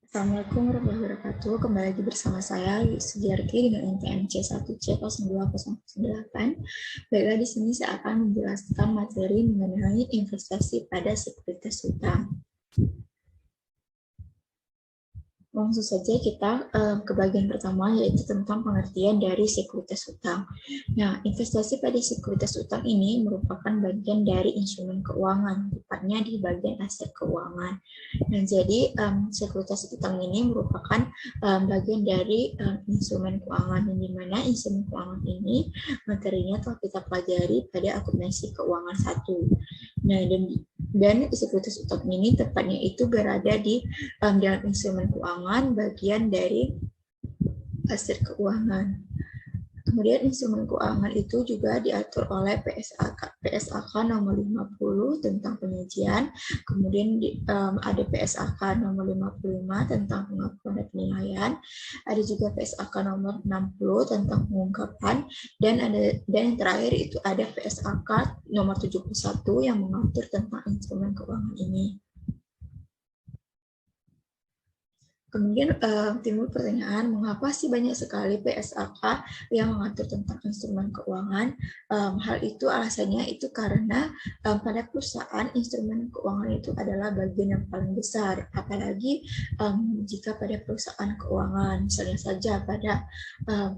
Assalamualaikum warahmatullahi wabarakatuh. Kembali lagi bersama saya Sugiarti dengan NPM C1C0208. Baiklah, di sini saya akan menjelaskan materi mengenai investasi pada sekuritas utang. Langsung saja kita ke bagian pertama, yaitu tentang pengertian dari sekuritas utang. Nah, investasi pada sekuritas utang ini merupakan bagian dari instrumen keuangan, tepatnya di bagian aset keuangan. Nah, jadi sekuritas utang ini merupakan bagian dari instrumen keuangan, di mana instrumen keuangan ini materinya telah kita pelajari pada akuntansi keuangan 1. Nah, dan sekuritas utang ini tepatnya itu berada di dalam instrumen keuangan bagian dari aset keuangan. Kemudian instrumen keuangan itu juga diatur oleh PSAK nomor 50 tentang penyajian, kemudian ada PSAK nomor 55 tentang pengakuan dan penilaian, ada juga PSAK nomor 60 tentang pengungkapan, dan yang terakhir itu ada PSAK nomor 71 yang mengatur tentang instrumen keuangan ini. Kemudian timbul pertanyaan, mengapa sih banyak sekali PSAK yang mengatur tentang instrumen keuangan? Hal itu alasannya itu karena pada perusahaan instrumen keuangan itu adalah bagian yang paling besar, apalagi jika pada perusahaan keuangan, misalnya saja pada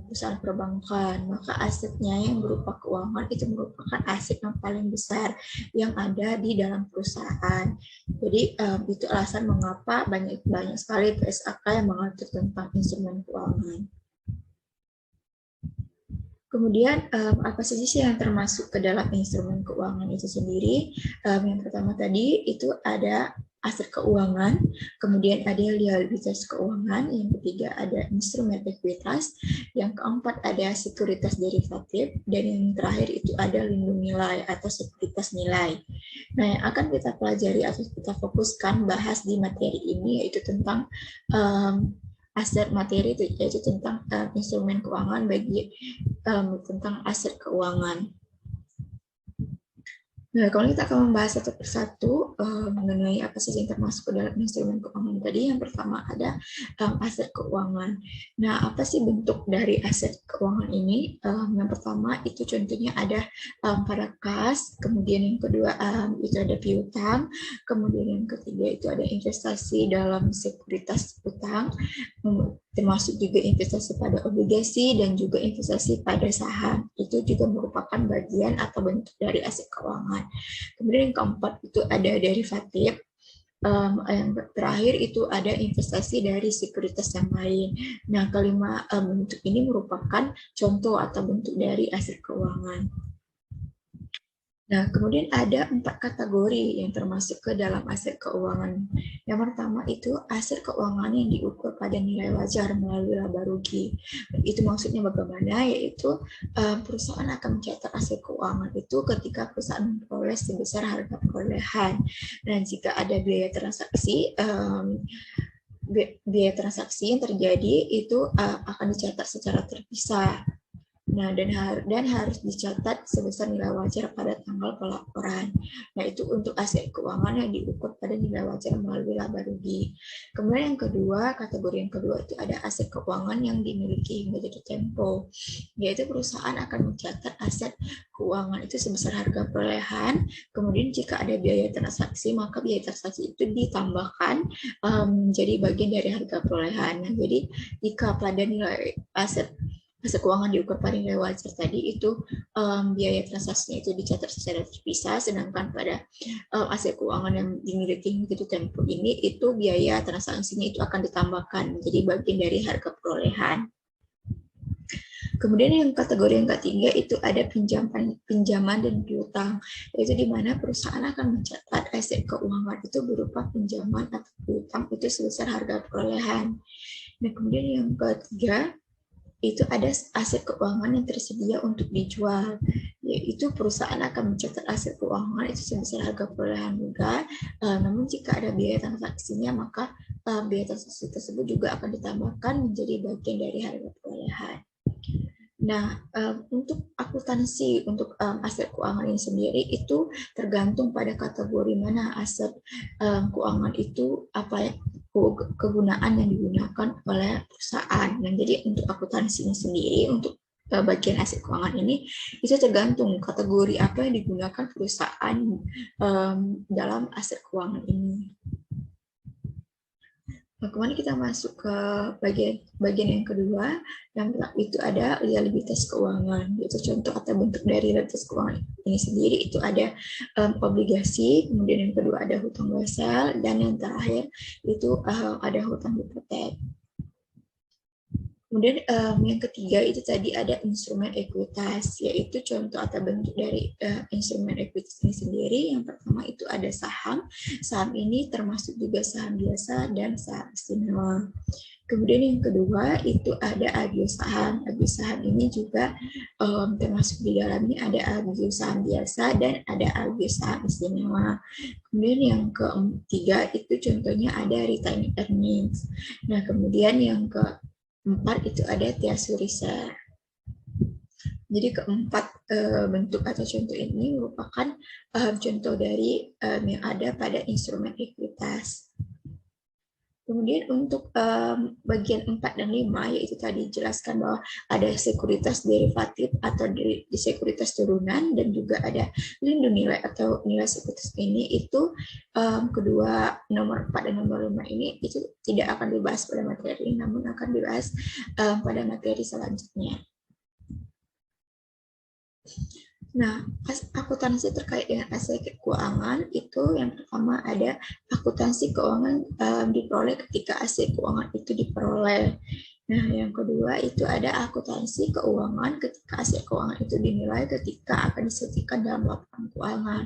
perusahaan perbankan, maka asetnya yang berupa keuangan itu merupakan aset yang paling besar yang ada di dalam perusahaan. Jadi itu alasan mengapa banyak sekali PSAK yang mengatur tentang instrumen keuangan. Kemudian apa saja sih yang termasuk ke dalam instrumen keuangan itu sendiri? Yang pertama tadi itu ada aset keuangan, kemudian ada liabilitas keuangan, yang ketiga ada instrumen ekuitas, yang keempat ada sekuritas derivatif, dan yang terakhir itu ada lindung nilai atau sekuritas nilai. Nah, yang akan kita pelajari atau kita fokuskan bahas di materi ini yaitu tentang aset materi, yaitu tentang instrumen keuangan bagi tentang aset keuangan. Nah, kalau kita akan membahas satu persatu mengenai apa saja yang termasuk ke dalam instrumen keuangan tadi, yang pertama ada aset keuangan. Nah, apa sih bentuk dari aset keuangan ini? Yang pertama itu contohnya ada pada kas, kemudian yang kedua itu ada piutang, kemudian yang ketiga itu ada investasi dalam sekuritas utang, termasuk juga investasi pada obligasi dan juga investasi pada saham. Itu juga merupakan bagian atau bentuk dari aset keuangan. Kemudian yang keempat itu ada derivatif. Yang terakhir itu ada investasi dari sekuritas yang lain. Nah, kelima bentuk ini merupakan contoh atau bentuk dari aset keuangan. Nah, kemudian ada 4 kategori yang termasuk ke dalam aset keuangan. Yang pertama itu aset keuangan yang diukur pada nilai wajar melalui laba rugi. Itu maksudnya bagaimana? Yaitu perusahaan akan mencatat aset keuangan itu ketika perusahaan memperoleh sebesar harga perolehan. Dan jika ada biaya transaksi, yang terjadi itu akan dicatat secara terpisah. Nah, dan harus dicatat sebesar nilai wajar pada tanggal pelaporan. Nah, itu untuk aset keuangan yang diukur pada nilai wajar melalui laba rugi. Kemudian yang kedua, kategori yang kedua itu ada aset keuangan yang dimiliki hingga jatuh tempo. Yaitu perusahaan akan mencatat aset keuangan itu sebesar harga perolehan. Kemudian jika ada biaya transaksi, maka biaya transaksi itu ditambahkan menjadi bagian dari harga perolehan. Nah, jadi jika pada nilai aset keuangan diukur pada nilai wajar tadi itu biaya transaksinya itu dicatat secara terpisah, sedangkan pada aset keuangan yang dimiliki hingga tempo ini itu biaya transaksinya itu akan ditambahkan menjadi bagian dari harga perolehan. Kemudian yang kategori yang ketiga itu ada pinjaman dan piutang, yaitu di mana perusahaan akan mencatat aset keuangan itu berupa pinjaman atau piutang itu sebesar harga perolehan. Nah, kemudian yang ketiga itu ada aset keuangan yang tersedia untuk dijual, yaitu perusahaan akan mencatat aset keuangan itu sebesar harga perolehan juga, namun jika ada biaya transaksinya maka biaya transaksi tersebut juga akan ditambahkan menjadi bagian dari harga perolehan. Nah, untuk akuntansi untuk aset keuangan ini sendiri itu tergantung pada kategori mana aset keuangan itu kegunaan yang digunakan oleh perusahaan. Dan jadi untuk akuntansinya sendiri, untuk bagian aset keuangan ini itu tergantung kategori apa yang digunakan perusahaan dalam aset keuangan ini. Nah, kemudian kita masuk ke bagian yang kedua, yang itu ada liabilitas keuangan. Itu contoh atau bentuk dari liabilitas keuangan ini sendiri itu ada obligasi, kemudian yang kedua ada hutang luar, dan yang terakhir itu ada hutang hipotek. Kemudian yang ketiga itu tadi ada instrumen ekuitas, yaitu contoh atau bentuk dari instrumen ekuitas ini sendiri. Yang pertama itu ada saham. Saham ini termasuk juga saham biasa dan saham istimewa. Kemudian yang kedua itu ada agio saham. Agio saham ini juga termasuk di dalamnya ada agio saham biasa dan ada agio saham istimewa. Kemudian yang ketiga itu contohnya ada retained earnings. Nah, kemudian yang keempat itu ada thesaurus. Jadi keempat bentuk atau contoh ini merupakan contoh dari yang ada pada instrumen ekuitas. Kemudian untuk bagian 4 dan 5, yaitu tadi jelaskan bahwa ada sekuritas derivatif atau di sekuritas turunan, dan juga ada lindung nilai atau nilai sekuritas ini, itu kedua nomor 4 dan nomor 5 ini itu tidak akan dibahas pada materi, namun akan dibahas pada materi selanjutnya. Nah, akuntansi terkait dengan aset keuangan itu yang pertama ada akuntansi keuangan diperoleh ketika aset keuangan itu diperoleh. Nah, yang kedua itu ada akuntansi keuangan ketika aset keuangan itu dinilai ketika akan disertikan dalam laporan keuangan.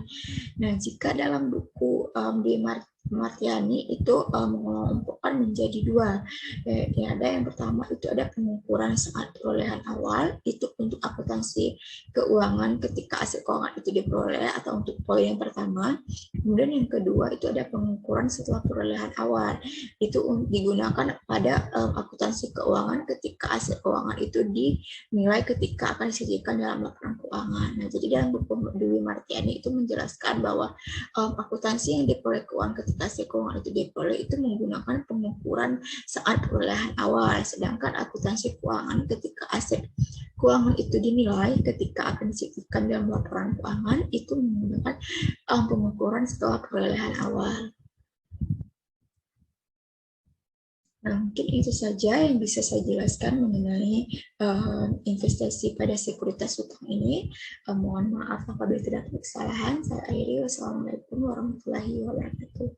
Nah, jika dalam buku di Martiani itu mengelompokkan menjadi dua. Ada yang pertama itu ada pengukuran saat perolehan awal, itu untuk akuntansi keuangan ketika aset keuangan itu diperoleh atau untuk poin yang pertama. Kemudian yang kedua itu ada pengukuran setelah perolehan awal, itu digunakan pada akuntansi keuangan ketika aset keuangan itu dinilai ketika akan disajikan dalam laporan keuangan. Nah, jadi dalam buku Dwi Martiani itu menjelaskan bahwa akuntansi yang diperoleh keuangan ketika aset keuangan itu diperoleh itu menggunakan pengukuran saat perolehan awal, sedangkan akuntansi keuangan ketika aset keuangan itu dinilai ketika akan disajikan dalam laporan keuangan itu menggunakan pengukuran setelah perolehan awal. Nah, mungkin itu saja yang bisa saya jelaskan mengenai investasi pada sekuritas utang ini. Mohon maaf apabila terdapat kesalahan. Saya akhiri. Wassalamualaikum warahmatullahi wabarakatuh.